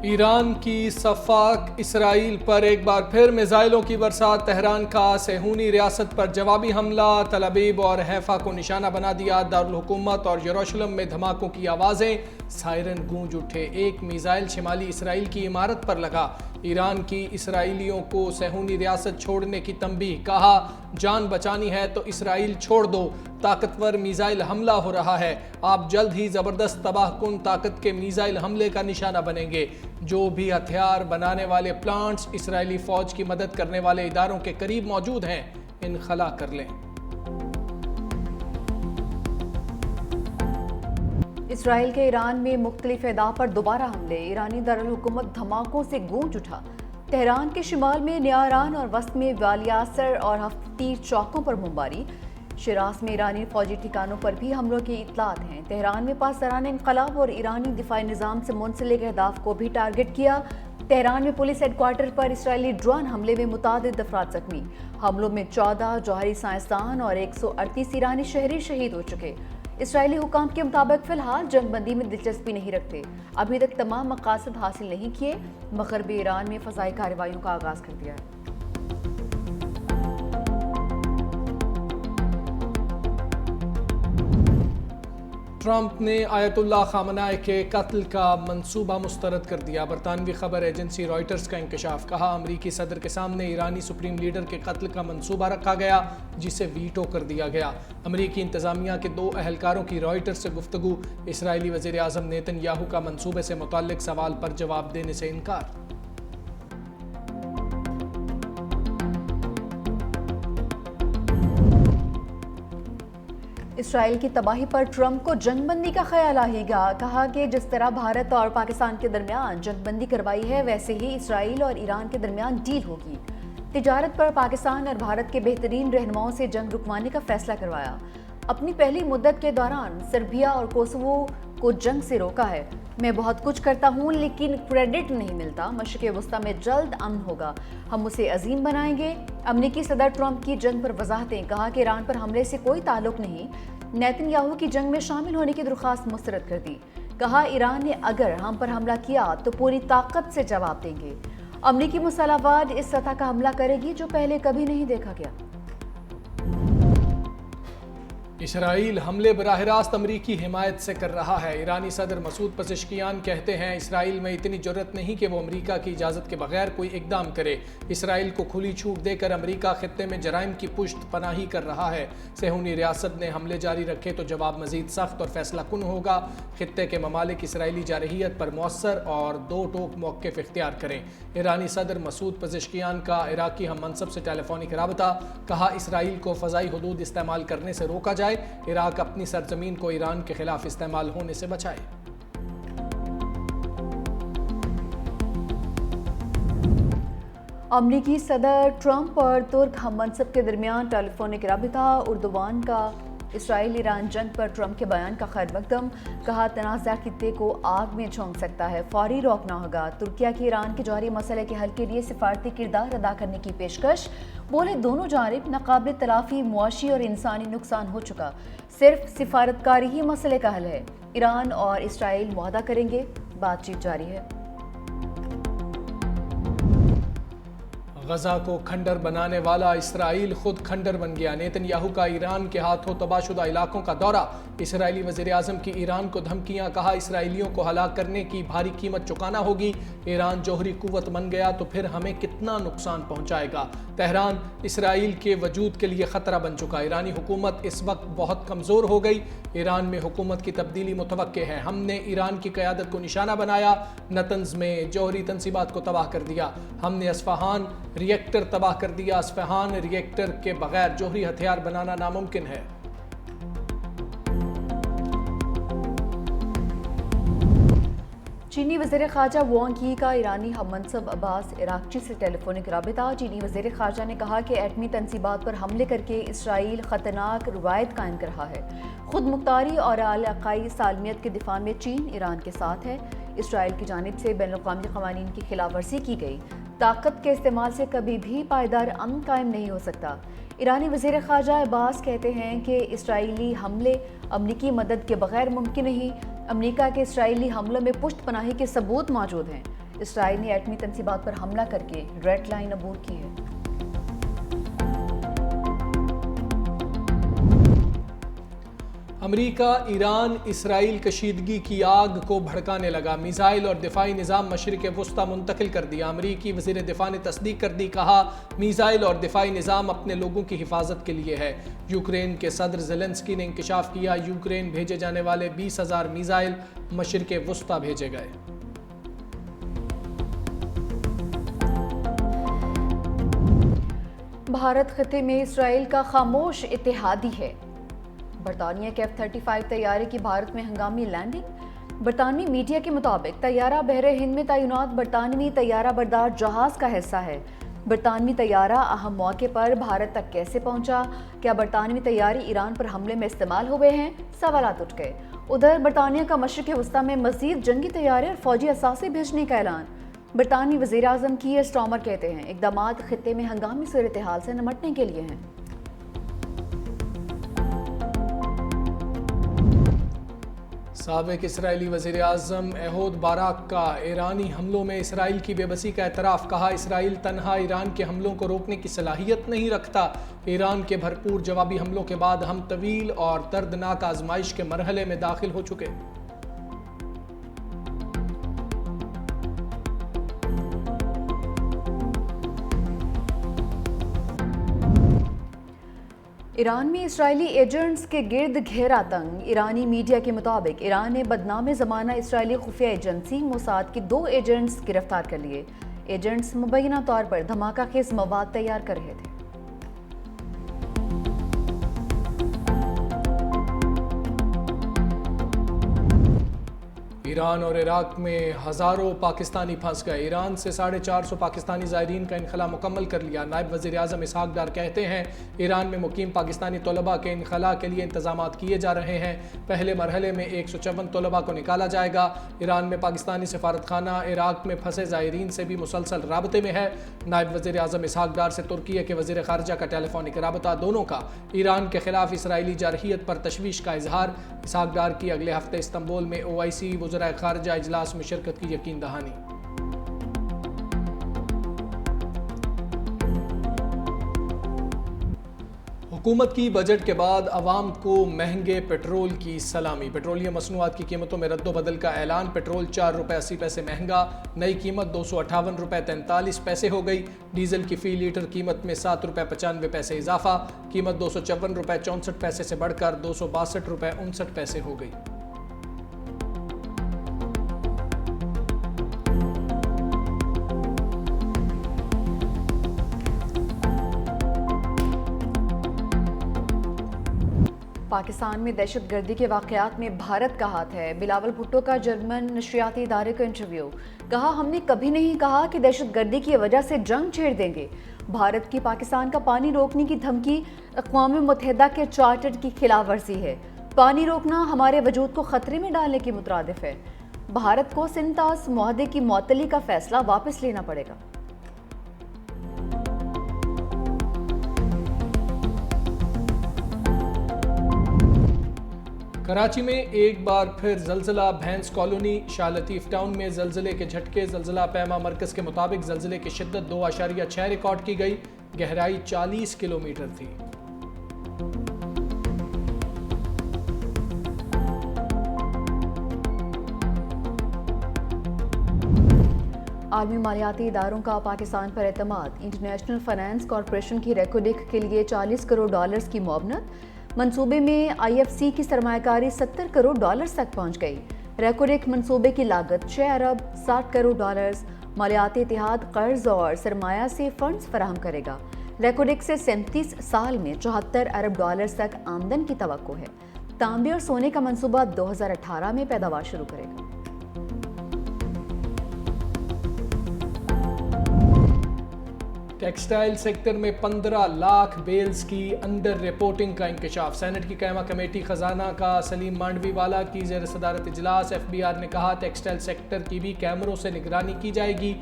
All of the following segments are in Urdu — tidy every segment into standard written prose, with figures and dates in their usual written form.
ایران کی صفاق اسرائیل پر ایک بار پھر میزائلوں کی برسات، تہران کا صہیونی ریاست پر جوابی حملہ، تل ابیب اور حیفا کو نشانہ بنا دیا، دارالحکومت اور یروشلم میں دھماکوں کی آوازیں، سائرن گونج اٹھے، ایک میزائل شمالی اسرائیل کی عمارت پر لگا، ایران کی اسرائیلیوں کو صہیونی ریاست چھوڑنے کی تنبیہ، کہا جان بچانی ہے تو اسرائیل چھوڑ دو، طاقتور میزائل حملہ ہو رہا ہے، آپ جلد ہی زبردست تباہ کن طاقت کے میزائل حملے کا نشانہ بنیں گے، جو بھی ہتھیار بنانے والے پلانٹس اسرائیلی فوج کی مدد کرنے والے اداروں کے قریب موجود ہیں انخلا کر لیں۔ اسرائیل کے ایران میں مختلف اہداف پر دوبارہ حملے، ایرانی دارالحکومت دھماکوں سے گونج اٹھا، تہران کے شمال میں نیاران اور وسط میں والیاسر اور ہفتیر چوکوں پر بمباری، شیراز میں ایرانی فوجی ٹھکانوں پر بھی حملوں کی اطلاعات ہیں، تہران میں پاسداران انقلاب اور ایرانی دفاعی نظام سے منسلک اہداف کو بھی ٹارگٹ کیا، تہران میں پولیس ہیڈ کوارٹر پر اسرائیلی ڈرون حملے میں متعدد افراد زخمی، حملوں میں 14 جوہری سائنسدان اور 138 ایرانی شہری شہید ہو چکے۔ اسرائیلی حکام کے مطابق فی الحال جنگ بندی میں دلچسپی نہیں رکھتے، ابھی تک تمام مقاصد حاصل نہیں کیے، مغربی ایران میں فضائی کارروائیوں کا آغاز کر دیا ہے۔ ٹرمپ نے آیت اللہ خامنہ کے قتل کا منصوبہ مسترد کر دیا، برطانوی خبر ایجنسی رائٹرز کا انکشاف، کہا امریکی صدر کے سامنے ایرانی سپریم لیڈر کے قتل کا منصوبہ رکھا گیا جسے ویٹو کر دیا گیا، امریکی انتظامیہ کے 2 اہلکاروں کی رائٹرز سے گفتگو، اسرائیلی وزیر اعظم نیتن یاہو کا منصوبے سے متعلق سوال پر جواب دینے سے انکار۔ اسرائیل کی تباہی پر ٹرمپ کو جنگ بندی کا خیال آئے گا، کہا کہ جس طرح بھارت اور پاکستان کے درمیان جنگ بندی کروائی ہے ویسے ہی اسرائیل اور ایران کے درمیان ڈیل ہوگی، تجارت پر پاکستان اور بھارت کے بہترین رہنماؤں سے جنگ رکوانے کا فیصلہ کروایا، اپنی پہلی مدت کے دوران سربیا اور کوسوو کو جنگ سے روکا ہے، میں بہت کچھ کرتا ہوں لیکن کریڈٹ نہیں ملتا، مشرق وسطیٰ میں جلد امن ہوگا، ہم اسے عظیم بنائیں گے، امریکی صدر ٹرمپ کی جنگ پر وضاحتیں، کہا کہ ایران پر حملے سے کوئی تعلق نہیں، نیتن یاہو کی جنگ میں شامل ہونے کی درخواست مسترد کر دی، کہا ایران نے اگر ہم پر حملہ کیا تو پوری طاقت سے جواب دیں گے، امریکی مسلح افواج اس سطح کا حملہ کرے گی جو پہلے کبھی نہیں دیکھا گیا۔ اسرائیل حملے براہ راست امریکی حمایت سے کر رہا ہے، ایرانی صدر مسعود پزشکیان کہتے ہیں اسرائیل میں اتنی جرأت نہیں کہ وہ امریکہ کی اجازت کے بغیر کوئی اقدام کرے، اسرائیل کو کھلی چھوٹ دے کر امریکہ خطے میں جرائم کی پشت پناہی کر رہا ہے، صہیونی ریاست نے حملے جاری رکھے تو جواب مزید سخت اور فیصلہ کن ہوگا، خطے کے ممالک اسرائیلی جارحیت پر مؤثر اور دو ٹوک موقف اختیار کریں، ایرانی صدر مسعود پزشکیان کا عراقی ہم منصب سے ٹیلی فونک رابطہ، کہا اسرائیل کو فضائی حدود استعمال کرنے سے روکا جائے، عراق اپنی سرزمین کو ایران کے خلاف استعمال ہونے سے بچائے۔ امریکی صدر ٹرمپ اور ترک ہم منصب کے درمیان ٹیلی فونک رابطہ، اردوان کا اسرائیل ایران جنگ پر ٹرمپ کے بیان کا خیر مقدم، کہا تنازع خطے کو آگ میں جھونک سکتا ہے، فوری روکنا ہوگا، ترکیہ کی ایران کے جوہری مسئلے کے حل کے لیے سفارتی کردار ادا کرنے کی پیشکش، بولے دونوں جانب ناقابل تلافی معاشی اور انسانی نقصان ہو چکا، صرف سفارتکاری ہی مسئلے کا حل ہے، ایران اور اسرائیل معاہدہ کریں گے، بات چیت جاری ہے۔ غزہ کو کھنڈر بنانے والا اسرائیل خود کھنڈر بن گیا، نیتن یاہو کا ایران کے ہاتھوں تباہ شدہ علاقوں کا دورہ، اسرائیلی وزیر اعظم کی ایران کو دھمکیاں، کہا اسرائیلیوں کو ہلاک کرنے کی بھاری قیمت چکانا ہوگی، ایران جوہری قوت بن گیا تو پھر ہمیں کتنا نقصان پہنچائے گا، تہران اسرائیل کے وجود کے لیے خطرہ بن چکا، ایرانی حکومت اس وقت بہت کمزور ہو گئی، ایران میں حکومت کی تبدیلی متوقع ہے، ہم نے ایران کی قیادت کو نشانہ بنایا، نتنز میں جوہری تنصیبات کو تباہ کر دیا، ہم نے اصفہان ری ایکٹر تباہ کر دیا، اصفہان ری ایکٹر کے بغیر جوہری ہتھیار بنانا ناممکن ہے۔ چینی وزیر خارجہ وانگ یی کا ایرانی ہم منصب عباس عراقچی سے ٹیلی فونک رابطہ، چینی وزیر خارجہ نے کہا کہ ایٹمی تنصیبات پر حملے کر کے اسرائیل خطرناک روایت قائم کر رہا ہے، خود مختاری اور علاقائی سالمیت کے دفاع میں چین ایران کے ساتھ ہے، اسرائیل کی جانب سے بین الاقوامی قوانین کی خلاف ورزی کی گئی، طاقت کے استعمال سے کبھی بھی پائیدار امن قائم نہیں ہو سکتا، ایرانی وزیر خارجہ عباس کہتے ہیں کہ اسرائیلی حملے امریکی مدد کے بغیر ممکن نہیں، امریکہ کے اسرائیلی حملوں میں پشت پناہی کے ثبوت موجود ہیں، اسرائیل نے ایٹمی تنصیبات پر حملہ کر کے ریڈ لائن عبور کی ہے۔ امریکہ ایران اسرائیل کشیدگی کی آگ کو بھڑکانے لگا، میزائل اور دفاعی نظام مشرق وسطی منتقل کر دیا۔ امریکی وزیر دفاع نے تصدیق کر دی، کہا میزائل اور دفاعی نظام اپنے لوگوں کی حفاظت کے لیے ہے۔ یوکرین کے صدر زیلنسکی نے انکشاف کیا، یوکرین بھیجے جانے والے 20,000 میزائل مشرق وسطی بھیجے گئے۔ بھارت خطے میں اسرائیل کا خاموش اتحادی ہے۔ برطانیہ کے F-35 طیارے کی بھارت میں ہنگامی لینڈنگ۔ برطانوی میڈیا کے مطابق طیارہ بحر ہند میں تعینات برطانوی طیارہ بردار جہاز کا حصہ ہے۔ برطانوی طیارہ اہم موقع پر بھارت تک کیسے پہنچا؟ کیا برطانوی طیارے ایران پر حملے میں استعمال ہوئے ہیں؟ سوالات اٹھ گئے۔ ادھر برطانیہ کا مشرق وسطی میں مزید جنگی طیارے اور فوجی اثاثے بھیجنے کا اعلان۔ برطانوی وزیر اعظم کیئر سٹارمر کہتے ہیں اقدامات خطے میں ہنگامی صورتحال سے نمٹنے کے لیے ہیں۔ سابق اسرائیلی وزیر اعظم ایہود باراک کا ایرانی حملوں میں اسرائیل کی بے بسی کا اعتراف، کہا اسرائیل تنہا ایران کے حملوں کو روکنے کی صلاحیت نہیں رکھتا۔ ایران کے بھرپور جوابی حملوں کے بعد ہم طویل اور دردناک آزمائش کے مرحلے میں داخل ہو چکے۔ ایران میں اسرائیلی ایجنٹس کے گرد گھیرا تنگ۔ ایرانی میڈیا کے مطابق ایران نے بدنام زمانہ اسرائیلی خفیہ ایجنسی موساد کے 2 ایجنٹس گرفتار کر لیے۔ ایجنٹس مبینہ طور پر دھماکہ خیز مواد تیار کر رہے تھے۔ ایران اور عراق میں ہزاروں پاکستانی پھنس گئے۔ ایران سے 450 پاکستانی زائرین کا انخلاء مکمل کر لیا۔ نائب وزیر اعظم اسحاق ڈار کہتے ہیں ایران میں مقیم پاکستانی طلباء کے انخلاء کے لیے انتظامات کیے جا رہے ہیں۔ پہلے مرحلے میں 154 طلباء کو نکالا جائے گا۔ ایران میں پاکستانی سفارتخانہ عراق میں پھنسے زائرین سے بھی مسلسل رابطے میں ہے۔ نائب وزیر اعظم اسحاق ڈار سے ترکیہ کے وزیر خارجہ کا ٹیلی فونک رابطہ، دونوں کا ایران کے خلاف اسرائیلی جارحیت پر تشویش کا اظہار۔ اسحاق ڈار کی اگلے ہفتے استنبول میں OIC وزرائے خارجہ اجلاس میں شرکت کی یقین دہانی۔ حکومت کی بجٹ کے بعد عوام کو مہنگے پیٹرول کی سلامی۔ پیٹرولیم مصنوعات کی قیمتوں میں رد و بدل کا اعلان۔ پیٹرول 4 روپے 80 پیسے مہنگا، نئی قیمت 258 روپے 43 پیسے ہو گئی۔ ڈیزل کی فی لیٹر قیمت میں 7 روپے 95 پیسے اضافہ، قیمت 254 روپے 64 پیسے سے بڑھ کر 262 روپے 59 پیسے ہو گئی۔ پاکستان میں دہشت گردی کے واقعات میں بھارت کا ہاتھ ہے۔ بلاول بھٹو کا جرمن نشریاتی ادارے کا انٹرویو، کہا ہم نے کبھی نہیں کہا کہ دہشت گردی کی وجہ سے جنگ چھیڑ دیں گے۔ بھارت کی پاکستان کا پانی روکنے کی دھمکی اقوام متحدہ کے چارٹر کی خلاف ورزی ہے۔ پانی روکنا ہمارے وجود کو خطرے میں ڈالنے کے مترادف ہے۔ بھارت کو سنتاس معاہدے کی معطلی کا فیصلہ واپس لینا پڑے گا۔ کراچی میں ایک بار پھر زلزلہ، بھینس کالونی، شاہ لطیف ٹاؤن میں زلزلے کے جھٹکے۔ زلزلہ پیما مرکز کے مطابق زلزلے کی شدت 2.6 ریکارڈ کی گئی، گہرائی 40 کلومیٹر تھی۔ عالمی مالیاتی اداروں کا پاکستان پر اعتماد۔ انٹرنیشنل فائنانس کارپوریشن کی ریکوڈک کے لیے $40 کروڑ کی معاونت۔ منصوبے میں IFC کی سرمایہ کاری $70 کروڑ تک پہنچ گئی۔ ریکوڈک منصوبے کی لاگت $6 ارب 60 کروڑ۔ مالیاتی اتحاد قرض اور سرمایہ سے فنڈز فراہم کرے گا۔ ریکوڈک سے 37 سال میں $74 ارب تک آمدن کی توقع ہے۔ تانبے اور سونے کا منصوبہ 2018 میں پیداوار شروع کرے گا۔ ٹیکسٹائل سیکٹر میں 15 لاکھ بیلز کی انڈر رپورٹنگ کا انکشاف۔ سینٹ کی قائمہ کمیٹی خزانہ کا سلیم مانڈوی والا کی زیر صدارت اجلاس۔ FBR نے کہا ٹیکسٹائل سیکٹر کی بھی کیمروں سے نگرانی کی جائے گی۔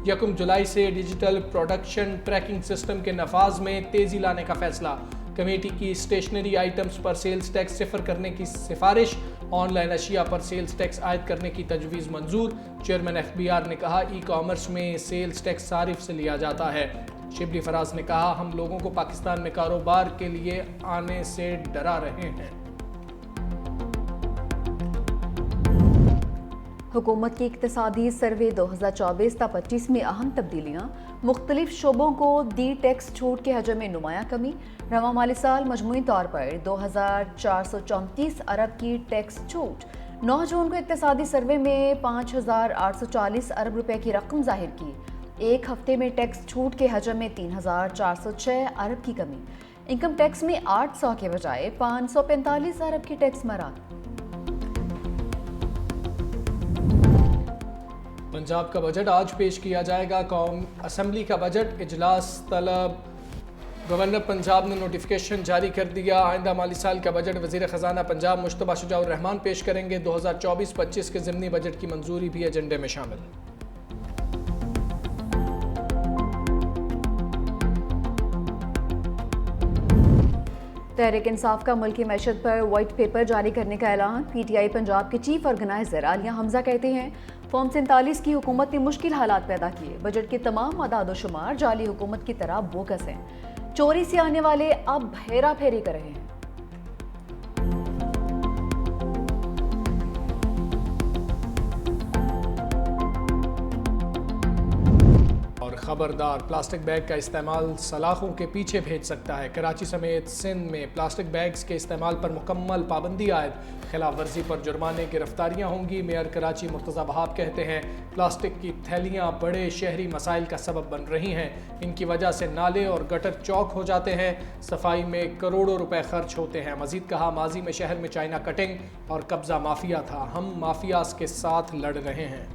1 جولائی سے ڈیجیٹل پروڈکشن ٹریکنگ سسٹم کے نفاذ میں تیزی لانے کا فیصلہ۔ کمیٹی کی اسٹیشنری آئٹمز پر سیلز ٹیکس صفر کرنے کی سفارش۔ آن لائن اشیاء پر سیلز ٹیکس عائد کرنے کی تجویز منظور۔ چیئرمین FBR نے کہا ای کامرس میں سیلز ٹیکس صارف سے لیا جاتا ہے۔ شبلی فراز نے کہا ہم لوگوں کو پاکستان میں کاروبار کے لیے آنے سے ڈرا رہے ہیں۔ حکومت کی اقتصادی سروے 2024-25 میں اہم تبدیلیاں، مختلف شعبوں کو دی ٹیکس چھوٹ کے حجم میں نمایاں کمی، رواں مالی سال مجموعی طور پر 2434 ارب کی ٹیکس چھوٹ۔ 9 جون کو اقتصادی سروے میں 5840 ارب روپے کی رقم ظاہر کی، ایک ہفتے میں ٹیکس چھوٹ کے حجم میں 3406 ارب کی کمی، انکم ٹیکس میں 800 کے بجائے 545 ارب کی ٹیکس مراعات۔ پنجاب کا بجٹ آج پیش کیا جائے گا، قومی اسمبلی کا بجٹ اجلاس طلب۔ گورنر پنجاب نے نوٹیفیکیشن جاری کر دیا، آئندہ مالی سال کا بجٹ وزیر خزانہ پنجاب مشتبہ شجاع الرحمان پیش کریں گے۔ 2024-25 کے ضمنی بجٹ کی منظوری بھی ایجنڈے میں شامل۔ تحریک انصاف کا ملکی معیشت پر وائٹ پیپر جاری کرنے کا اعلان۔ PTI پنجاب کے چیف آرگنائزر عالیہ حمزہ کہتے ہیں فارم 47 کی حکومت نے مشکل حالات پیدا کیے، بجٹ کے تمام اعداد و شمار جعلی حکومت کی طرح بوگس ہیں، چوری سے آنے والے اب ہیرا پھیری کر رہے ہیں۔ خبردار، پلاسٹک بیگ کا استعمال سلاخوں کے پیچھے بھیج سکتا ہے۔ کراچی سمیت سندھ میں پلاسٹک بیگز کے استعمال پر مکمل پابندی عائد، خلاف ورزی پر جرمانے گرفتاریاں ہوں گی۔ میئر کراچی مرتضی وہاب کہتے ہیں پلاسٹک کی تھیلیاں بڑے شہری مسائل کا سبب بن رہی ہیں، ان کی وجہ سے نالے اور گٹر چوک ہو جاتے ہیں، صفائی میں کروڑوں روپے خرچ ہوتے ہیں۔ مزید کہا ماضی میں شہر میں چائنا کٹنگ اور قبضہ مافیا تھا، ہم مافیاز کے ساتھ لڑ رہے ہیں۔